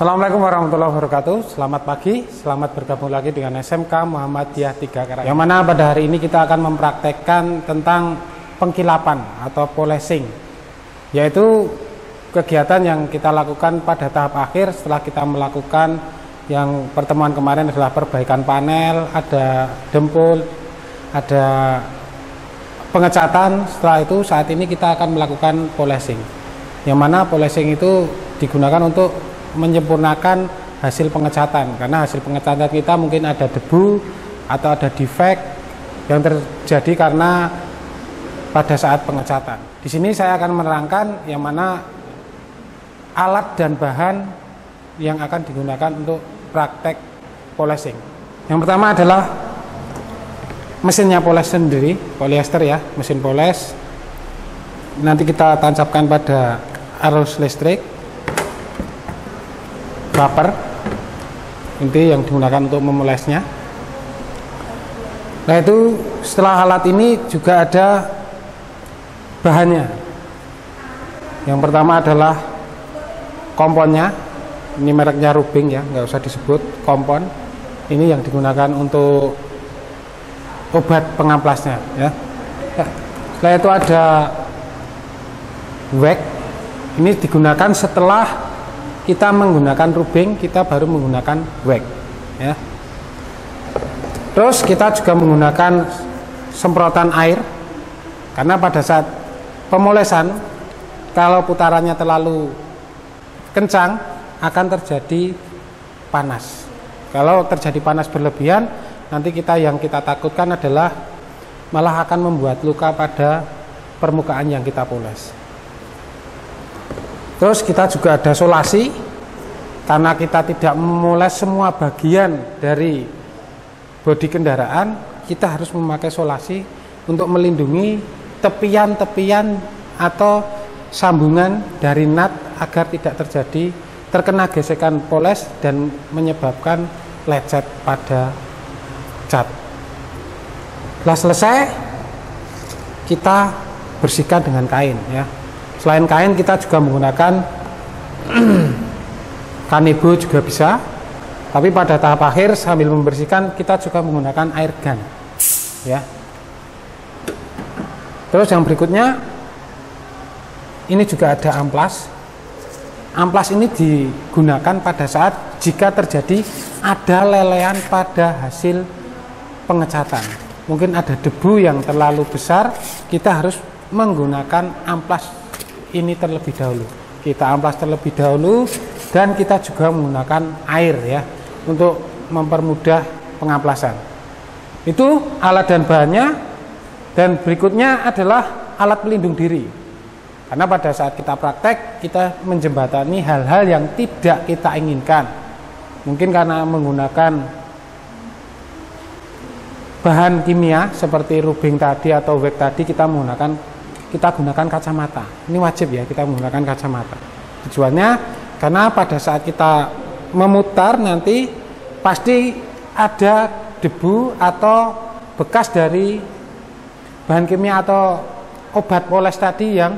Assalamualaikum warahmatullahi wabarakatuh. Selamat pagi, selamat bergabung lagi dengan SMK Muhammadiyah 3 Karanganyar. Yang mana pada hari ini kita akan mempraktekkan tentang pengkilapan atau polishing, yaitu kegiatan yang kita lakukan pada tahap akhir setelah kita melakukan yang pertemuan kemarin adalah perbaikan panel, ada dempul, ada pengecatan. Setelah itu saat ini kita akan melakukan polishing, yang mana polishing itu digunakan untuk menyempurnakan hasil pengecatan, karena hasil pengecatan kita mungkin ada debu atau ada defect yang terjadi karena pada saat pengecatan. Di sini saya akan menerangkan yang mana alat dan bahan yang akan digunakan untuk praktek polishing. Yang pertama adalah mesinnya polish sendiri, polyester ya, mesin polish. Nanti kita tancapkan pada arus listrik. Rubber ini yang digunakan untuk memolesnya. Nah, itu setelah alat ini juga ada bahannya. Yang pertama adalah komponnya. Ini mereknya Rubing ya, nggak usah disebut kompon. Ini yang digunakan untuk obat pengamplasnya ya. Setelah itu ada wax. Ini digunakan setelah kita menggunakan Rubing, kita baru menggunakan wax ya. Terus kita juga menggunakan semprotan air, karena pada saat pemolesan kalau putarannya terlalu kencang akan terjadi panas. Kalau terjadi panas berlebihan, nanti yang kita takutkan adalah malah akan membuat luka pada permukaan yang kita poles. Terus kita juga ada solasi, karena kita tidak memoles semua bagian dari bodi kendaraan, kita harus memakai solasi untuk melindungi tepian-tepian atau sambungan dari nut agar tidak terkena gesekan poles dan menyebabkan lecet pada cat. Setelah selesai, kita bersihkan dengan kain ya. Selain kain, kita juga menggunakan kanebo juga bisa, tapi pada tahap akhir sambil membersihkan kita juga menggunakan air gun ya. Terus yang berikutnya ini juga ada amplas. Amplas ini digunakan pada saat jika terjadi ada lelehan pada hasil pengecatan. Mungkin ada debu yang terlalu besar, kita harus menggunakan amplas ini terlebih dahulu. Kita amplas terlebih dahulu dan kita juga menggunakan air ya untuk mempermudah pengamplasan. Itu alat dan bahannya. Dan berikutnya adalah alat pelindung diri. Karena pada saat kita praktek, kita menjembatani hal-hal yang tidak kita inginkan. Mungkin karena menggunakan bahan kimia seperti Rubing tadi atau wax tadi, kita gunakan kacamata. Ini wajib ya, kita menggunakan kacamata. Tujuannya karena pada saat kita memutar nanti pasti ada debu atau bekas dari bahan kimia atau obat poles tadi yang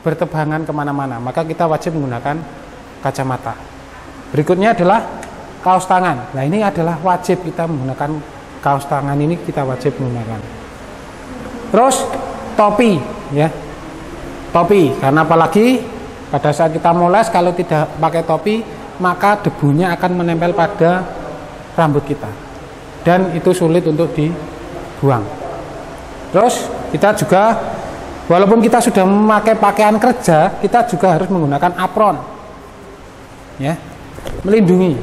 bertebangan kemana-mana. Maka kita wajib menggunakan kacamata. Berikutnya adalah kaos tangan. Nah, ini adalah wajib kita menggunakan kaos tangan, ini kita wajib menggunakan. Terus topi ya, topi, karena apalagi pada saat kita moles kalau tidak pakai topi maka debunya akan menempel pada rambut kita dan itu sulit untuk dibuang. Terus kita juga walaupun kita sudah memakai pakaian kerja, kita juga harus menggunakan apron ya, melindungi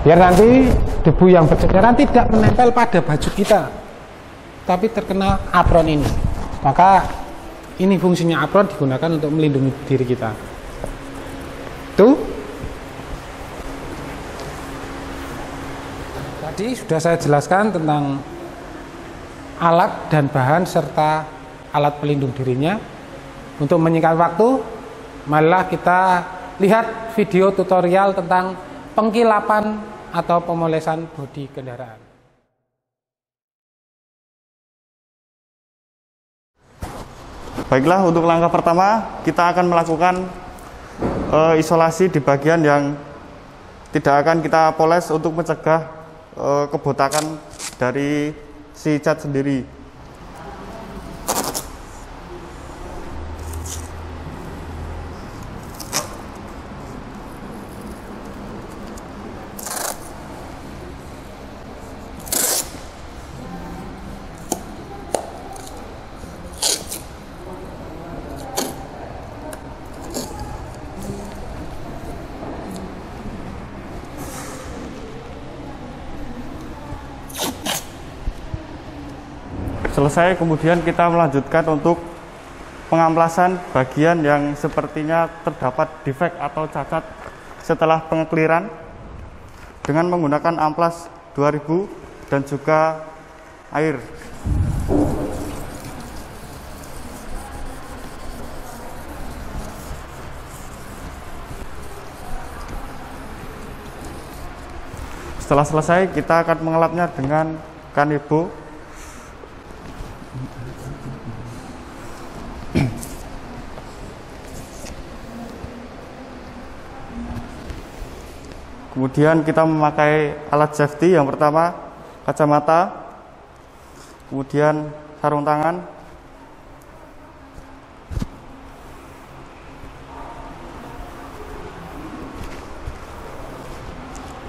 biar nanti debu yang berceceran tidak menempel pada baju kita tapi terkena apron ini. Maka ini fungsinya apron, digunakan untuk melindungi diri kita. Tuh. Tadi sudah saya jelaskan tentang alat dan bahan serta alat pelindung dirinya. Untuk menyingkat waktu, marilah kita lihat video tutorial tentang pengkilapan atau pemolesan bodi kendaraan. Baiklah, untuk langkah pertama kita akan melakukan isolasi di bagian yang tidak akan kita poles untuk mencegah kebotakan dari si cat sendiri. Selesai, kemudian kita melanjutkan untuk pengamplasan bagian yang sepertinya terdapat defek atau cacat setelah pengekliran dengan menggunakan amplas 2000 dan juga air. Setelah selesai, kita akan mengelapnya dengan kanebo. Kemudian kita memakai alat safety, yang pertama kacamata, kemudian sarung tangan,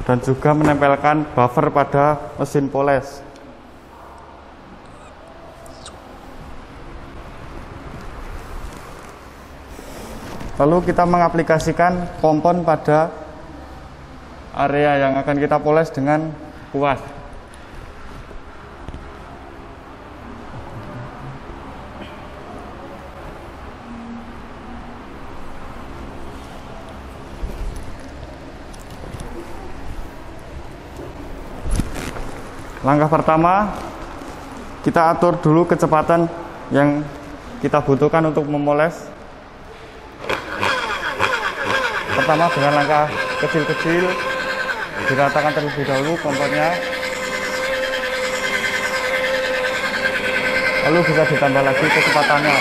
dan juga menempelkan buffer pada mesin poles. Lalu kita mengaplikasikan kompon pada area yang akan kita poles dengan kuas. Langkah pertama, kita atur dulu kecepatan yang kita butuhkan untuk memoles. Pertama dengan langkah kecil-kecil, diratakan terlebih dahulu komponnya, lalu bisa ditambah lagi kecepatannya.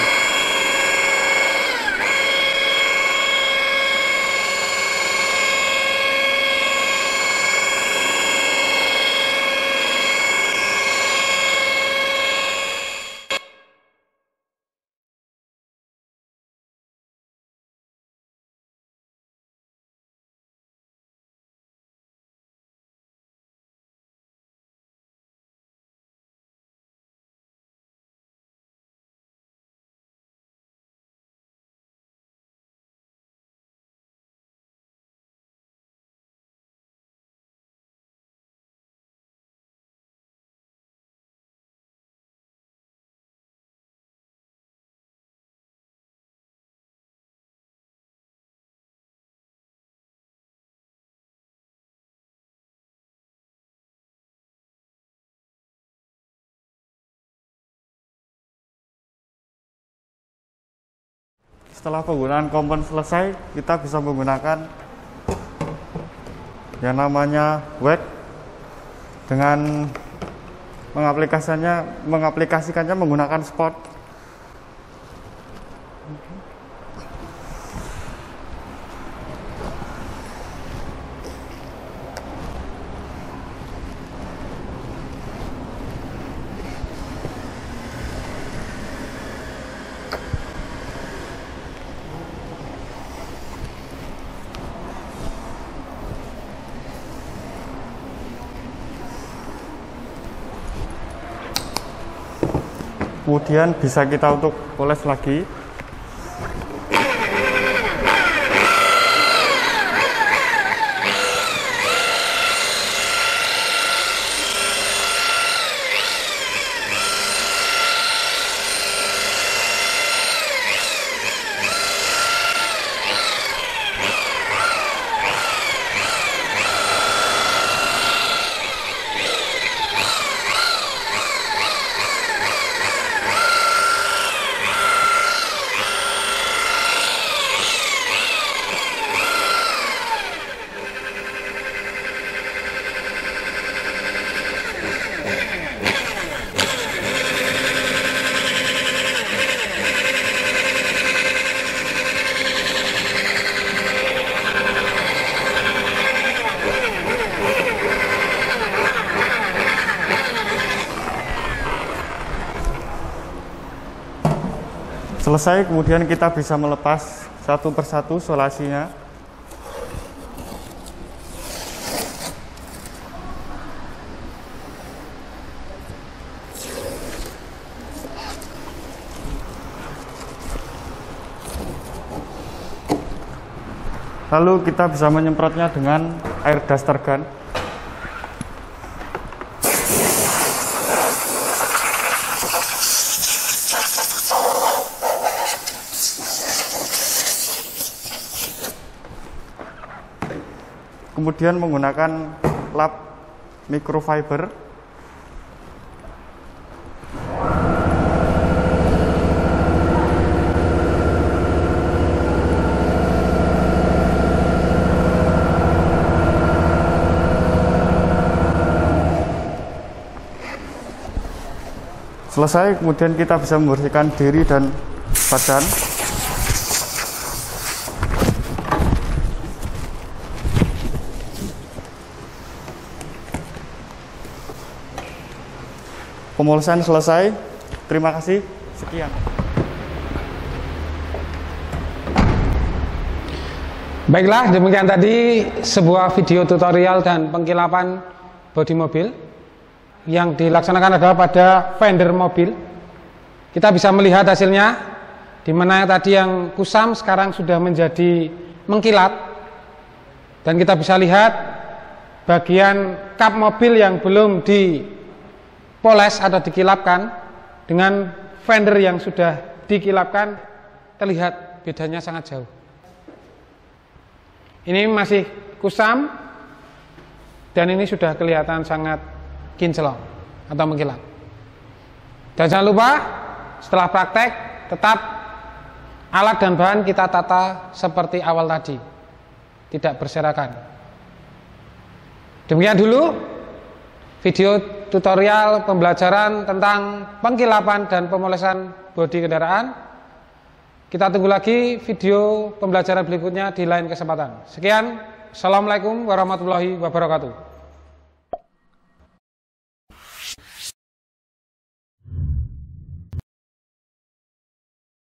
Setelah penggunaan kompon selesai, kita bisa menggunakan yang namanya wax dengan mengaplikasikannya menggunakan spot. Kemudian bisa kita untuk poles lagi. Selesai, kemudian kita bisa melepas satu persatu solasinya. Lalu kita bisa menyemprotnya dengan air duster gun. Kemudian menggunakan lap microfiber. Selesai, kemudian kita bisa membersihkan diri dan badan. Pemolosan selesai. Terima kasih. Sekian. Baiklah, demikian tadi sebuah video tutorial dan pengkilapan bodi mobil yang dilaksanakan adalah pada fender mobil. Kita bisa melihat hasilnya, di mana tadi yang kusam sekarang sudah menjadi mengkilat, dan kita bisa lihat bagian kap mobil yang belum dipoles atau dikilapkan dengan fender yang sudah dikilapkan, terlihat bedanya sangat jauh. Ini masih kusam dan ini sudah kelihatan sangat kinclong atau mengkilat. Dan jangan lupa setelah praktek tetap alat dan bahan kita tata seperti awal tadi, tidak berserakan. Demikian dulu video tutorial pembelajaran tentang pengkilapan dan pemolesan bodi kendaraan. Kita tunggu lagi video pembelajaran berikutnya di lain kesempatan. Sekian, assalamualaikum warahmatullahi wabarakatuh.